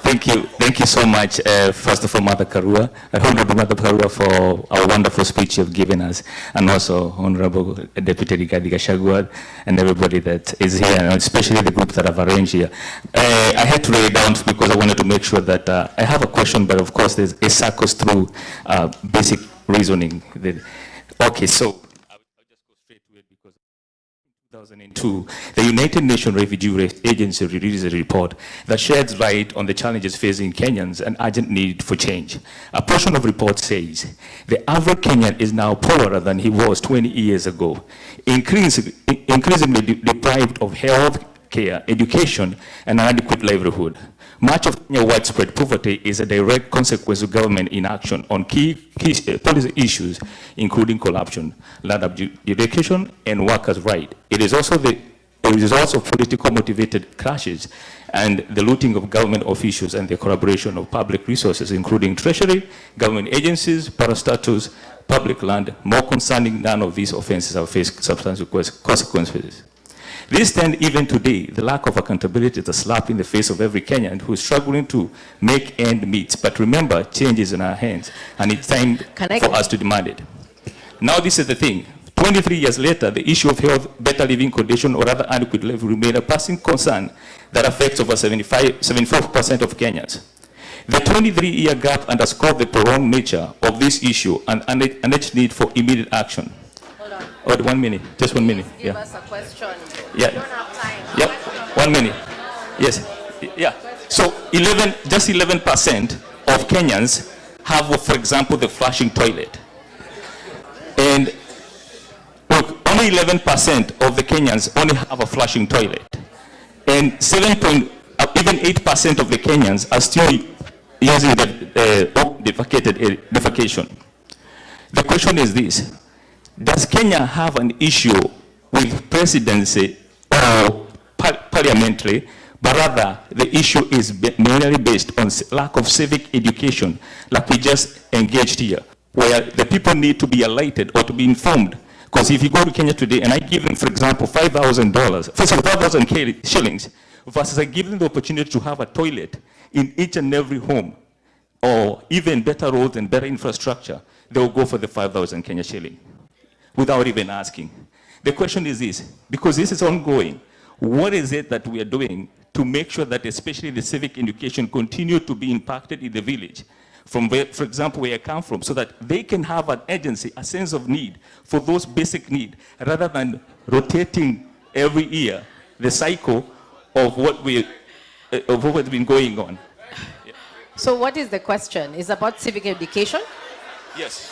Thank you so much, first of all, Martha Karua, Honorable Martha Karua, for our wonderful speech you've given us, and also Honorable Deputy Gachagua and everybody that is here, and especially the group that have arranged here. I had to write it down because I wanted to make sure that I have a question, but of course it circles through basic reasoning. Okay, so 2002, the United Nations Refugee Agency released a report that sheds light on the challenges facing Kenyans and urgent need for change. A portion of the report says, the average Kenyan is now poorer than he was 20 years ago, increasingly deprived of health care, education, and an adequate livelihood. Much of Kenya's widespread poverty is a direct consequence of government inaction on key policy issues, including corruption, land abjudication, and workers' rights. It is also political motivated clashes and the looting of government officials and the collaboration of public resources, including treasury, government agencies, parastatals, public land. More concerning, none of these offenses have faced substantial consequences. This stand even today, the lack of accountability is a slap in the face of every Kenyan who is struggling to make end meet. But remember, change is in our hands, and it's time for us to demand it. Now this is the thing. 23 years later, the issue of health, better living condition, or other adequate living remain a passing concern that affects over 74% of Kenyans. The 23-year gap underscores the prolonged nature of this issue and its need for immediate action. Oh, 1 minute, just 1 minute. Give us a question. Yeah. We don't have time. Yep, 1 minute. Yes. Yeah. So 11% of Kenyans have, for example, the flushing toilet. And look, only 11% of the Kenyans only have a flushing toilet. And even 8% of the Kenyans are still using the defecation. The question is this. Does Kenya have an issue with presidency or parliamentary, but rather the issue is mainly based on lack of civic education, like we just engaged here, where the people need to be enlightened or to be informed? Because if you go to Kenya today and I give them, for example, $5,000, first of all, 5,000 shillings, versus I give them the opportunity to have a toilet in each and every home, or even better roads and better infrastructure, they will go for the 5,000 Kenya shilling, without even asking. The question is this, because this is ongoing, what is it that we are doing to make sure that especially the civic education continue to be impacted in the village, from where, for example, where I come from, so that they can have an agency, a sense of need for those basic needs, rather than rotating every year the cycle of what has been going on. Yeah. So what is the question? Is about civic education? Yes.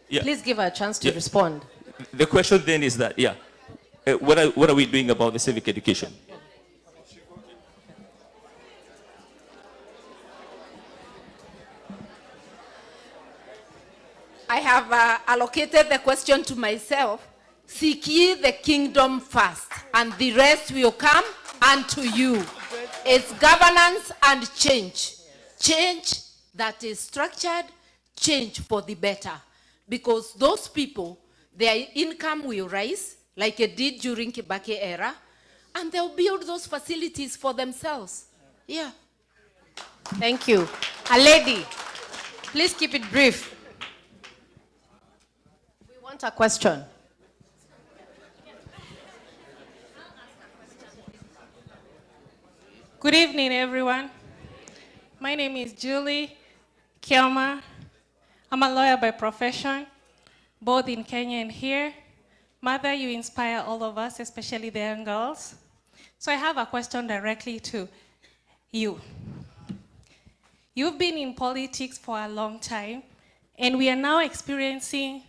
Yeah. Please give her a chance to respond. The question then is that, what are we doing about the civic education? I have allocated the question to myself. Seek ye the kingdom first, and the rest will come unto you. It's governance and change. Change that is structured, change for the better. Because those people, their income will rise, like it did during Kibaki era, and they'll build those facilities for themselves. Yeah. Thank you. A lady, please keep it brief. We want a question. Good evening, everyone. My name is Julie Kiama. I'm a lawyer by profession, both in Kenya and here. Mother, you inspire all of us, especially the young girls. So I have a question directly to you. You've been in politics for a long time, and we are now experiencing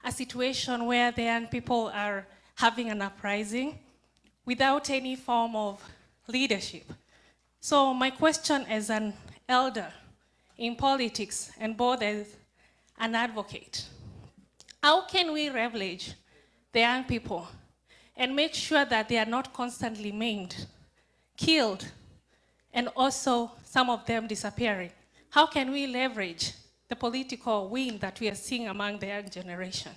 a situation where the young people are having an uprising without any form of leadership. So my question as an elder in politics and both as an advocate, how can we leverage the young people and make sure that they are not constantly maimed, killed, and also some of them disappearing? How can we leverage the political wind that we are seeing among the young generation?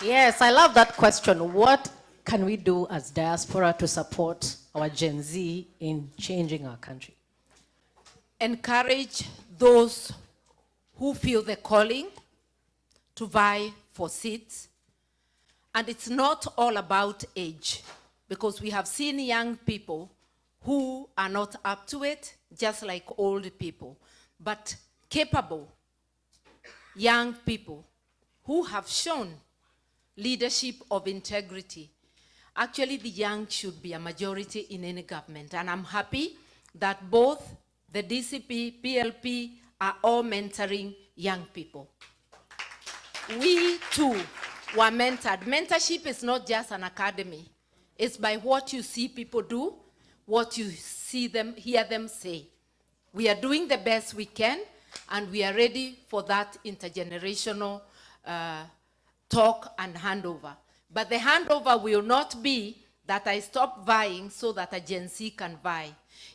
Yes, I love that question. What can we do as diaspora to support our Gen Z in changing our country? Encourage those who feel the calling to vie for seats. And it's not all about age, because we have seen young people who are not up to it, just like old people, but capable young people who have shown leadership of integrity. Actually, the young should be a majority in any government, and I'm happy that both the DCP, PLP are all mentoring young people. We too were mentored. Mentorship is not just an academy. It's by what you see people do, what you see them, hear them say. We are doing the best we can, and we are ready for that intergenerational talk and handover. But the handover will not be that I stop vying so that a Gen Z can vie.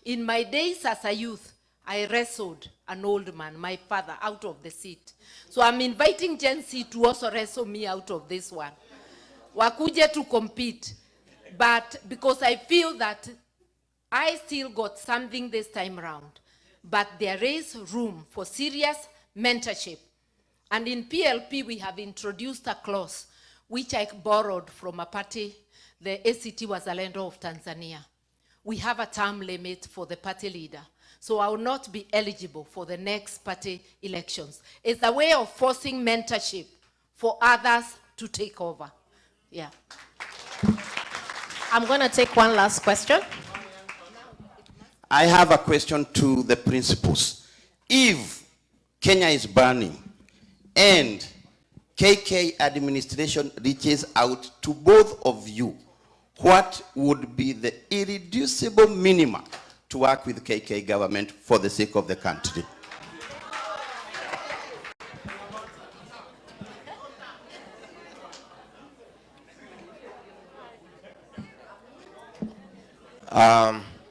In my days as a youth, I wrestled an old man, my father, out of the seat. So I'm inviting Gen Z to also wrestle me out of this one. Wakuje to compete. But because I feel that I still got something this time around, but there is room for serious mentorship. And in PLP, we have introduced a clause which I borrowed from a party, the ACT Wazalendo of Tanzania. We have a term limit for the party leader, so I will not be eligible for the next party elections. It's a way of forcing mentorship for others to take over. Yeah. I'm going to take one last question. I have a question to the principals. If Kenya is burning and KK administration reaches out to both of you, what would be the irreducible minimum to work with KK government for the sake of the country?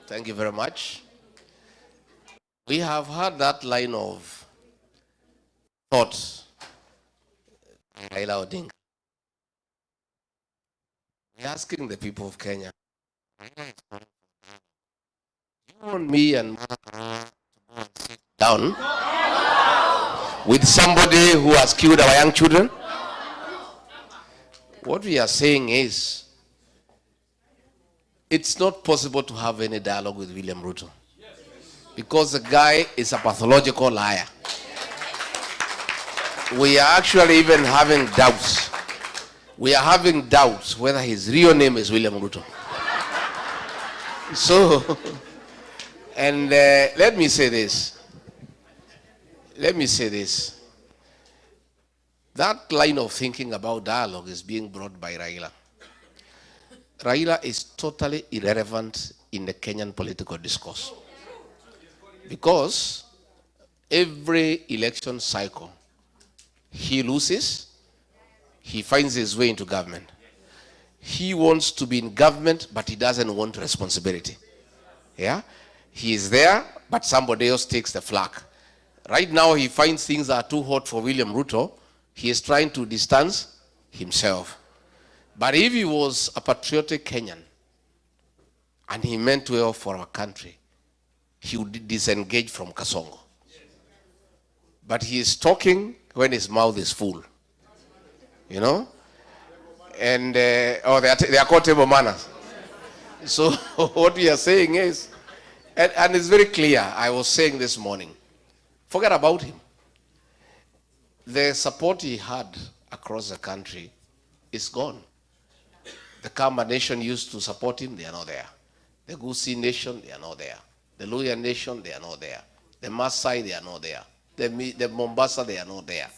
Thank you very much. We have had that line of thought, Raila Odinga. We're asking the people of Kenya, do you want me and Martha Karua to go and sit down with somebody who has killed our young children? What we are saying is, it's not possible to have any dialogue with William Ruto, because the guy is a pathological liar. We are actually even having doubts. We are having doubts whether his real name is William Ruto. So, and let me say this. That line of thinking about dialogue is being brought by Raila. Raila is totally irrelevant in the Kenyan political discourse, because every election cycle, he loses, he finds his way into government. He wants to be in government, but he doesn't want responsibility. Yeah? He is there, but somebody else takes the flak. Right now, he finds things are too hot for William Ruto. He is trying to distance himself. But if he was a patriotic Kenyan and he meant well for our country, he would disengage from Kasongo. But he is talking when his mouth is full. You know? And, they are called table manners. So what we are saying is, and it's very clear, I was saying this morning, forget about him. The support he had across the country is gone. The Kamba nation used to support him, they are not there. The Gusii nation, they are not there. The Luhya nation, they are not there. The Maasai, they are not there. The Mombasa, they are not there.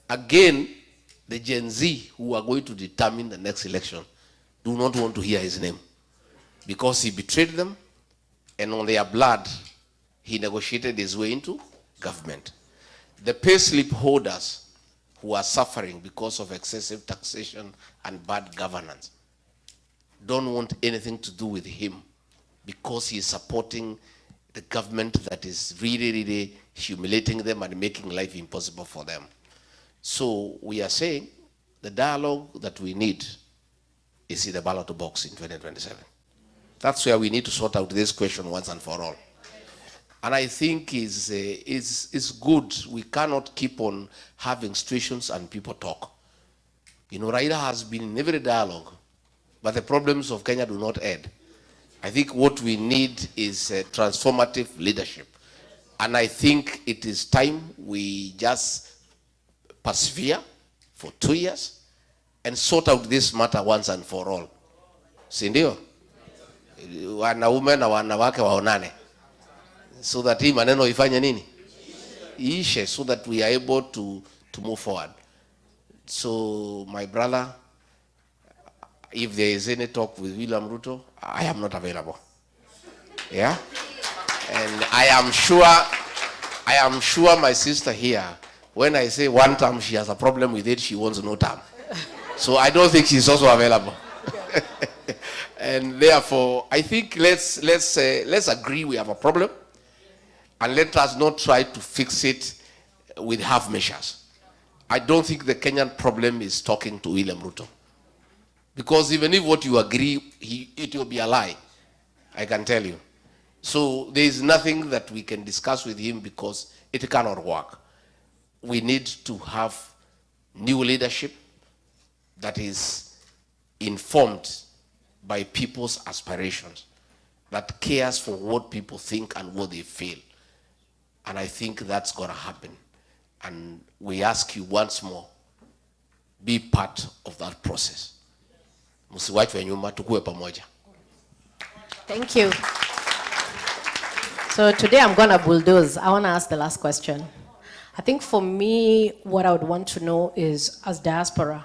Again, the Gen Z who are going to determine the next election do not want to hear his name, because he betrayed them, and on their blood, he negotiated his way into government. The payslip holders who are suffering because of excessive taxation and bad governance don't want anything to do with him, because he is supporting the government that is really, really humiliating them and making life impossible for them. So we are saying, the dialogue that we need is in the ballot box in 2027. That's where we need to sort out this question once and for all. And I think it's good. We cannot keep on having situations and people talk. You know, Raila has been in every dialogue, but the problems of Kenya do not end. I think what we need is transformative leadership. And I think it is time we just persevere for 2 years and sort out this matter once and for all. Si ndio? Wanaume na wanawake waonane. So that hii maneno ifanye nini? Iishe, so that we are able to move forward. So my brother, if there is any talk with William Ruto, I am not available. Yeah? And I am sure my sister here, when I say one term, she has a problem with it, she wants no term. So I don't think she's also available. And therefore, I think let's agree we have a problem, and let us not try to fix it with half measures. I don't think the Kenyan problem is talking to William Ruto. Because even if what you agree, it will be a lie, I can tell you. So there is nothing that we can discuss with him because it cannot work. We need to have new leadership that is informed by people's aspirations, that cares for what people think and what they feel. And I think that's going to happen. And we ask you once more, be part of that process. Msiwachwe nyuma, tukue pamoja. Thank you. So today I'm going to bulldoze. I want to ask the last question. I think for me, what I would want to know is, as diaspora,